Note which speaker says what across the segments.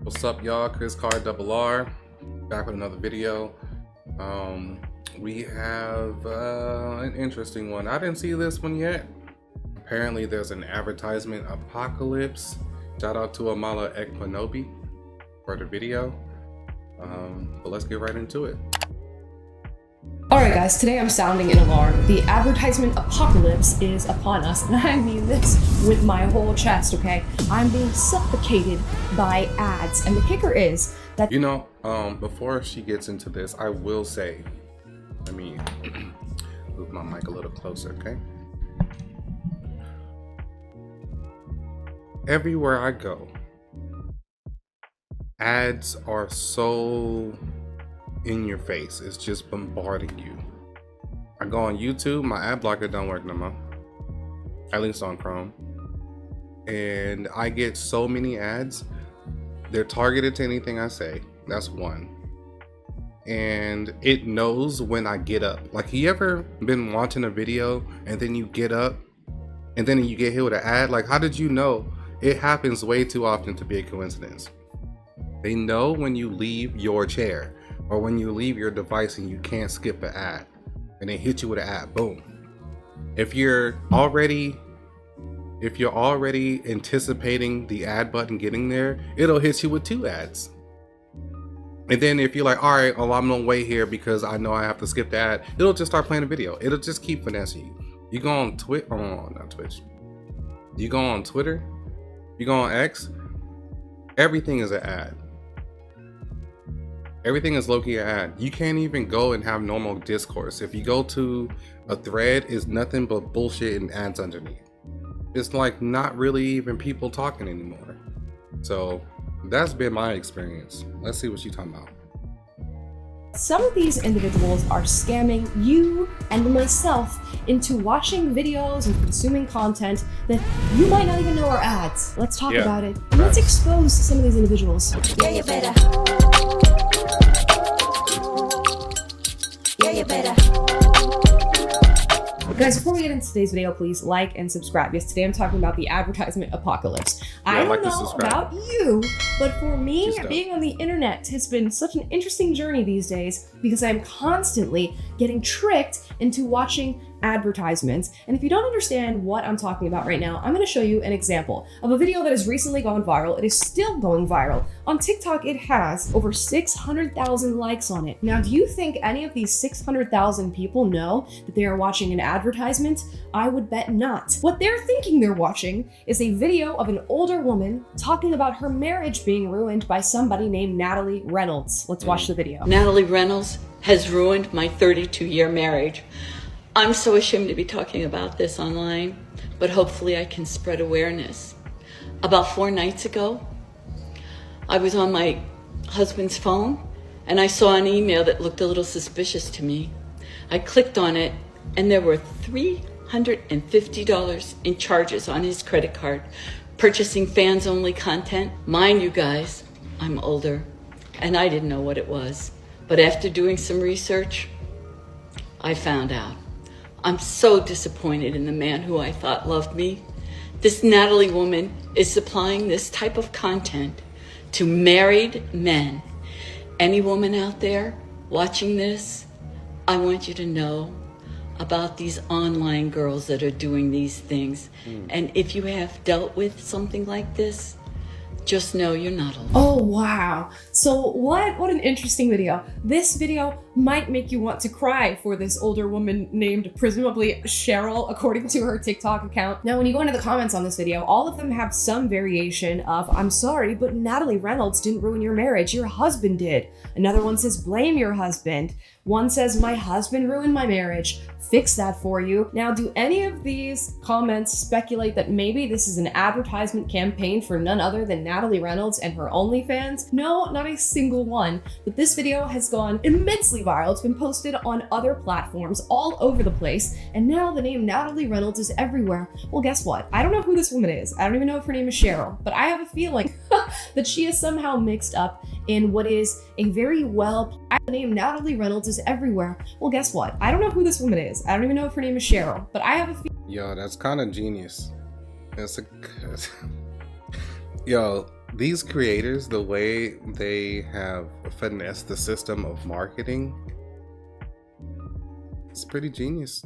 Speaker 1: What's up, y'all? Chris Card Double R back with another video. We have an interesting one. I didn't see this one yet. Apparently there's an advertisement apocalypse. Shout out to Amala Ekpanobi for the video. But let's get right into it.
Speaker 2: Alright guys, today I'm sounding an alarm. The advertisement apocalypse is upon us, and I mean this with my whole chest, okay? I'm being suffocated by ads, and the kicker is that—
Speaker 1: before she gets into this, I will say, let me move my mic a little closer, okay? Everywhere I go, ads are so in your face. It's just bombarding you. I go on YouTube, my ad blocker don't work no more, at least on Chrome, and I get so many ads. They're targeted to anything I say. That's one. And it knows when I get up. Like, you ever been watching a video and then you get up and then you get hit with an ad? Like, how did you know? It happens way too often to be a coincidence. They know when you leave your chair or when you leave your device and you can't skip an ad, and they hit you with an ad. Boom. If you're already anticipating the ad button getting there, it'll hit you with 2 ads. And then if you're like, all right, well, I'm gonna wait here because I know I have to skip the ad, it'll just start playing a video. It'll just keep finessing you. You go on Twitch, you go on Twitter, you go on X, everything is an ad. Everything is low-key an ad. You can't even go and have normal discourse. If you go to a thread, it's nothing but bullshit and ads underneath. It's like not really even people talking anymore. So that's been my experience. Let's see what you're talking about.
Speaker 2: some of these individuals are scamming you and myself into watching videos and consuming content that you might not even know are ads. Let's talk about it. And let's expose some of these individuals.
Speaker 3: Yeah, you better. Yeah, you better.
Speaker 2: Guys, before we get into today's video, please like and subscribe. Yes, today I'm talking about the advertisement apocalypse. I don't know about you, but for me, being on the internet has been such an interesting journey these days because I'm constantly getting tricked into watching advertisements. And if you don't understand what I'm talking about right now, I'm going to show you an example of a video that has recently gone viral. It is still going viral. On TikTok, it has over 600,000 likes on it. Now, do you think any of these 600,000 people know that they are watching an advertisement? I would bet not. What they're thinking they're watching is a video of an older woman talking about her marriage being ruined by somebody named Natalie Reynolds. Let's watch the video.
Speaker 4: Natalie Reynolds has ruined my 32-year marriage. I'm so ashamed to be talking about this online, but hopefully I can spread awareness. About 4 nights ago, I was on my husband's phone and I saw an email that looked a little suspicious to me. I clicked on it and there were $350 in charges on his credit card, purchasing fans-only content. Mind you guys, I'm older and I didn't know what it was. But after doing some research, I found out. I'm so disappointed in the man who I thought loved me. This Natalie woman is supplying this type of content to married men. Any woman out there watching this, I want you to know about these online girls that are doing these things. And if you have dealt with something like this, just know you're not alone.
Speaker 2: Oh, wow. So what an interesting video. This video might make you want to cry for this older woman named presumably Cheryl, according to her TikTok account. Now, when you go into the comments on this video, all of them have some variation of, I'm sorry, but Natalie Reynolds didn't ruin your marriage. Your husband did. Another one says, blame your husband. One says, my husband ruined my marriage. Fix that for you. Now, do any of these comments speculate that maybe this is an advertisement campaign for none other than Natalie Reynolds and her OnlyFans? No, not a single one. But this video has gone immensely viral. It's been posted on other platforms all over the place. And now the name Natalie Reynolds is everywhere. Well, guess what? I don't know who this woman is. I don't even know if her name is Cheryl, but I have a feeling that she is somehow mixed up in what is a very the name Natalie Reynolds is everywhere. Well, guess what? I don't know who this woman is. I don't even know if her name is Cheryl, but I have a feeling.
Speaker 1: Yo, that's kind of genius. Yo, these creators, the way they have finessed the system of marketing, it's pretty genius.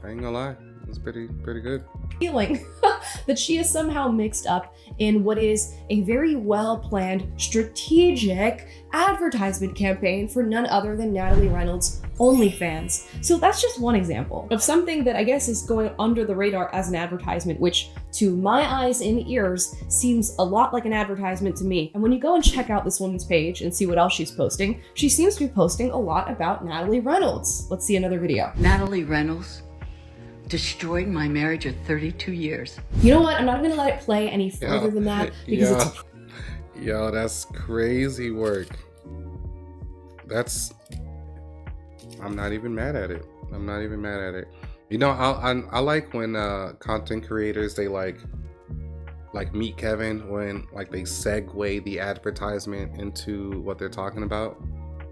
Speaker 1: I ain't gonna lie, it's pretty good.
Speaker 2: Feeling that she is somehow mixed up in what is a very well-planned, strategic advertisement campaign for none other than Natalie Reynolds' OnlyFans. So that's just one example of something that I guess is going under the radar as an advertisement, which to my eyes and ears seems a lot like an advertisement to me. And when you go and check out this woman's page and see what else she's posting, she seems to be posting a lot about Natalie Reynolds. Let's see another video.
Speaker 4: Natalie Reynolds destroyed my marriage of 32 years.
Speaker 2: You know what? I'm not gonna let it play any further than that because it's
Speaker 1: Yo, that's crazy work. I'm not even mad at it. I'm not even mad at it. You know, I like when content creators, they like Meet Kevin, when like they segue the advertisement into what they're talking about.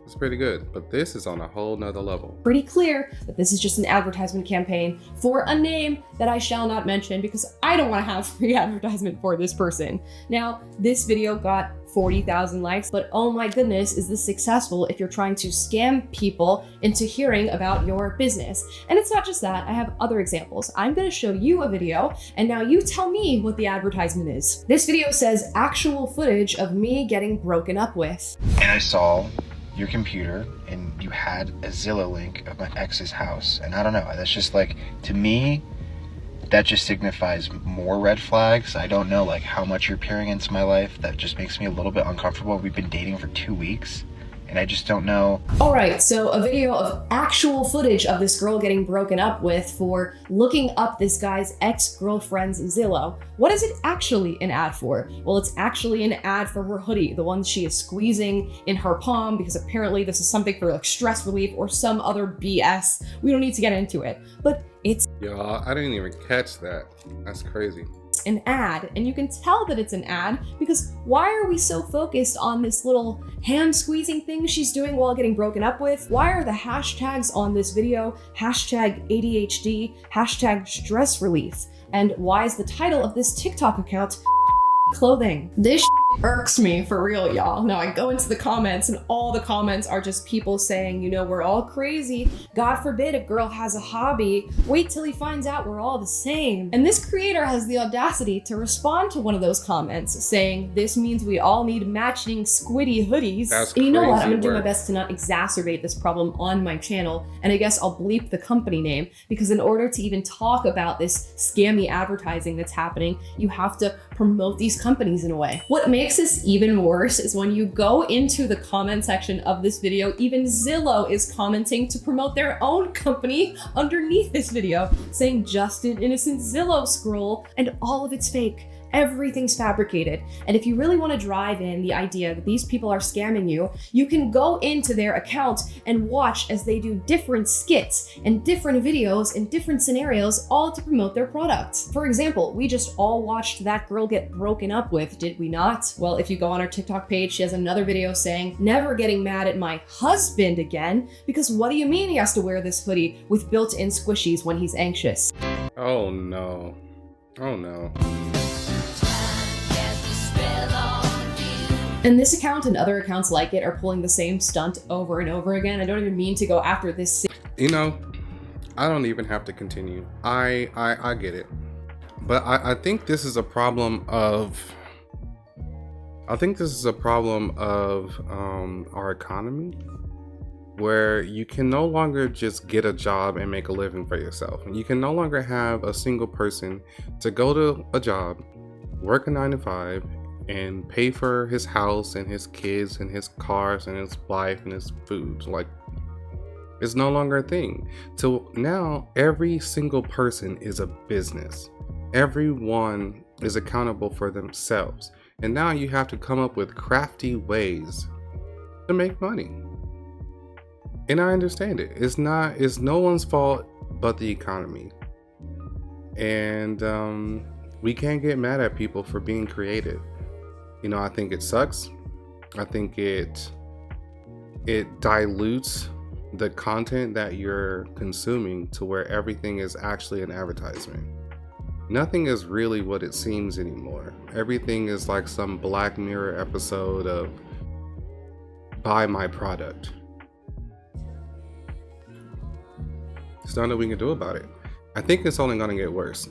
Speaker 1: It's pretty good, but this is on a whole nother level.
Speaker 2: pretty clear that this is just an advertisement campaign for a name that I shall not mention because I don't want to have free advertisement for this person. Now, this video got 40,000 likes, but oh my goodness, is this successful if you're trying to scam people into hearing about your business? And it's not just that, I have other examples. I'm gonna show you a video, and now you tell me what the advertisement is. This video says actual footage of me getting broken up with.
Speaker 3: And I saw your computer and you had a Zillow link of my ex's house. And I don't know, that's just like, to me, that just signifies more red flags. I don't know like how much you're peering into my life. That just makes me a little bit uncomfortable. We've been dating for 2 weeks and I just don't know.
Speaker 2: All right, so a video of actual footage of this girl getting broken up with for looking up this guy's ex-girlfriend's Zillow. What is it actually an ad for? Well, it's actually an ad for her hoodie, the one she is squeezing in her palm, because apparently this is something for like stress relief or some other BS. We don't need to get into it, but it's
Speaker 1: Yo, I didn't even catch that. That's crazy.
Speaker 2: an ad, and you can tell that it's an ad because why are we so focused on this little hand squeezing thing she's doing while getting broken up with? Why are the hashtags on this video hashtag ADHD, hashtag stress relief? And why is the title of this TikTok account clothing? This irks me for real, y'all. Now I go into the comments and all the comments are just people saying, you know, we're all crazy. God forbid a girl has a hobby. Wait till he finds out we're all the same. And this creator has the audacity to respond to one of those comments saying, this means we all need matching squiddy hoodies.
Speaker 1: That's
Speaker 2: And you know what? I'm
Speaker 1: crazy
Speaker 2: gonna do my
Speaker 1: work.
Speaker 2: best to not exacerbate this problem on my channel. And I guess I'll bleep the company name because in order to even talk about this scammy advertising that's happening, you have to promote these companies in a way. What makes this even worse is when you go into the comment section of this video, even Zillow is commenting to promote their own company underneath this video, saying just an innocent Zillow scroll and all of it's fake. Everything's fabricated. And if you really want to drive in the idea that these people are scamming you, you can go into their account and watch as they do different skits and different videos and different scenarios, all to promote their product. For example, we just all watched that girl get broken up with, did we not? Well, if you go on her TikTok page, she has another video saying, never getting mad at my husband again, because what do you mean he has to wear this hoodie with built-in squishies when he's anxious?
Speaker 1: Oh no. Oh no.
Speaker 2: And this account and other accounts like it are pulling the same stunt over and over again. I don't even mean to go after this.
Speaker 1: You know, I don't even have to continue. I get it. But I think this is a problem of our economy, where you can no longer just get a job and make a living for yourself. And you can no longer have a single person to go to a job, work a 9 to 5, and pay for his house and his kids and his cars and his wife and his food. Like, it's no longer a thing. So now every single person is a business. Everyone is accountable for themselves. And now you have to come up with crafty ways to make money. And I understand it. It's no one's fault but the economy. And we can't get mad at people for being creative. You know, I think it sucks. I think it dilutes the content that you're consuming to where everything is actually an advertisement. Nothing is really what it seems anymore. Everything is like some Black Mirror episode of buy my product. There's nothing we can do about it. I think it's only gonna get worse.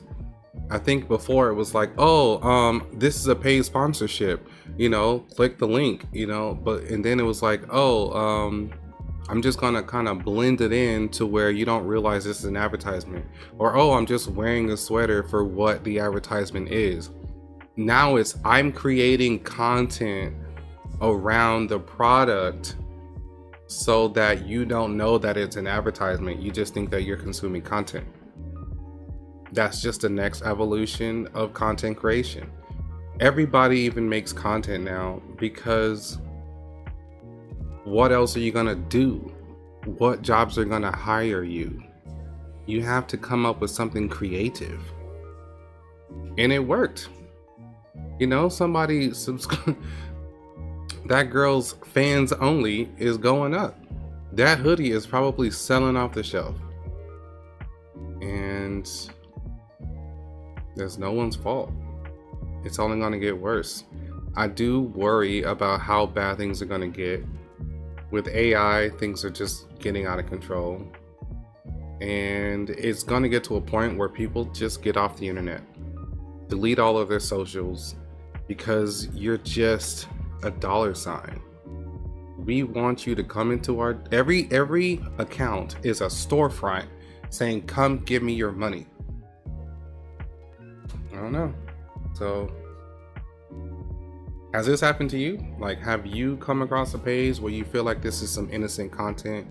Speaker 1: I think before it was like, oh, this is a paid sponsorship, click the link, and then it was like, oh, I'm just gonna kind of blend it in to where you don't realize this is an advertisement, or oh, I'm just wearing a sweater for what the advertisement is. Now it's I'm creating content around the product so that you don't know that it's an advertisement. You just think that you're consuming content. That's just the next evolution of content creation. Everybody even makes content now, because what else are you gonna do? What jobs are gonna hire you? You have to come up with something creative. And it worked. Somebody that girl's fans only is going up. That hoodie is probably selling off the shelf. And there's no one's fault. It's only going to get worse. I do worry about how bad things are going to get. With AI, things are just getting out of control. And it's going to get to a point where people just get off the internet. Delete all of their socials because you're just a dollar sign. We want you to come into our every account is a storefront saying, come give me your money. I don't know. So has this happened to you? Like, have you come across a page where you feel like this is some innocent content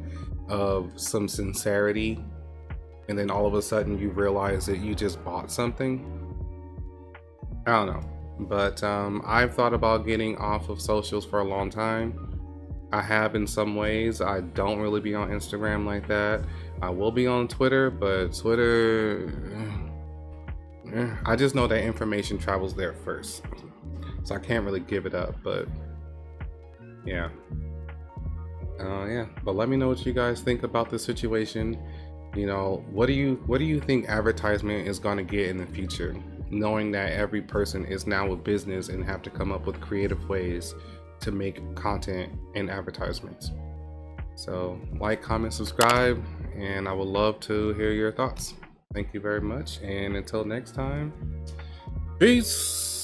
Speaker 1: of some sincerity, and then all of a sudden you realize that you just bought something? I don't know. But I've thought about getting off of socials for a long time. I have in some ways. I don't really be on Instagram like that. I will be on Twitter, but Twitter, I just know that information travels there first. So I can't really give it up, but yeah. But let me know what you guys think about this situation. What do you think advertisement is going to get in the future, knowing that every person is now a business and have to come up with creative ways to make content and advertisements? So like, comment, subscribe, and I would love to hear your thoughts. Thank you very much, and until next time, peace.